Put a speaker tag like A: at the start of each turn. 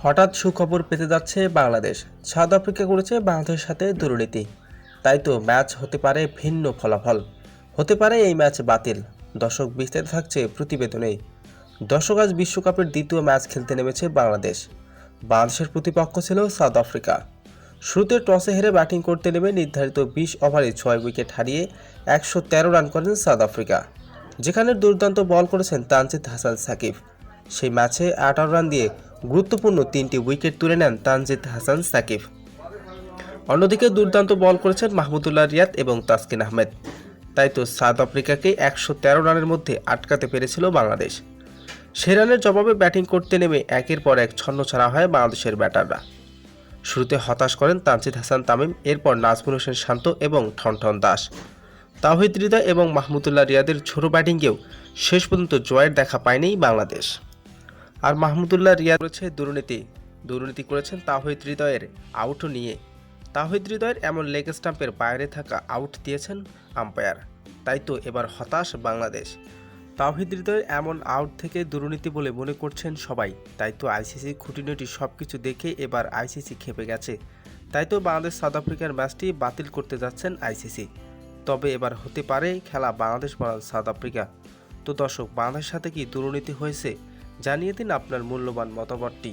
A: হঠাৎ সুখবর পেতে যাচ্ছে বাংলাদেশ। সাউথ আফ্রিকা করেছে বাংলাদেশের সাথে দুর্নীতি, তাই তো ম্যাচ হতে পারে ভিন্ন ফলাফল, হতে পারে এই ম্যাচ বাতিল। দর্শক, বিস্তারিত থাকছে প্রতিবেদনেই। দর্শক, আজ বিশ্বকাপের দ্বিতীয় ম্যাচ খেলতে নেমেছে বাংলাদেশ। বাংলাদেশের প্রতিপক্ষ ছিল সাউথ আফ্রিকা। শুরুতে টসে হেরে ব্যাটিং করতে নেমে নির্ধারিত 20 ওভারে 6 উইকেট হারিয়ে 113 রান করেন সাউথ আফ্রিকা, যেখানে দুর্দান্ত বল করেছেন তানজিদ হাসান সাকিব। সেই ম্যাচে 18 রান দিয়ে গুরুত্বপূর্ণ 3টি উইকেট তুলে নেন তানজিদ হাসান সাকিব। অন্যদিকে দুর্দান্ত বল করেছেন মাহমুদুল্লাহ রিয়াদ এবং তাসকিন আহমেদ। তাই তো সাউথ আফ্রিকাকে 113 রানের মধ্যে আটকাতে পেরেছিল বাংলাদেশ। সে রানের জবাবে ব্যাটিং করতে নেমে একের পর এক ছন্নছাড়া হয় বাংলাদেশের ব্যাটাররা। শুরুতে হতাশ করেন তানজিদ হাসান তামিম, এরপর নাজমুল হোসেন শান্ত এবং ঠনঠন দাস, তাওহিদ হৃদয় এবং মাহমুদুল্লাহ রিয়াদের ছোট ব্যাটিংয়েও শেষ পর্যন্ত জয়ের দেখা পায়নি বাংলাদেশ। আর মাহমুদুল্লাহ রিয়াদ করেছে দুর্নীতি করেছেন তাওহিদ হৃদয়ের আউট নিয়ে। তাওহিদ হৃদয়ের এমন লেগ স্টাম্পের বাইরে থাকা আউট দিয়েছেন আম্পায়ার। তাই তো এবার হতাশ বাংলাদেশ। তাওহিদ হৃদয়ের এমন আউট থেকে দুর্নীতি বলে মনে করছেন সবাই। তাই তো আইসিসি খুঁটিনাটি সব কিছু দেখে এবার আইসিসি খেপে গেছে। তাই তো বাংলাদেশ সাউথ আফ্রিকার ম্যাচটি বাতিল করতে যাচ্ছেন আইসিসি। তবে এবার হতে পারে খেলা বাংলাদেশ বনাম সাউথ আফ্রিকা। তো দর্শক, বাংলাদেশের সাথে কি দুর্নীতি হয়েছে? জানিয়ে দিন আপনার মূল্যবান মতামতটি।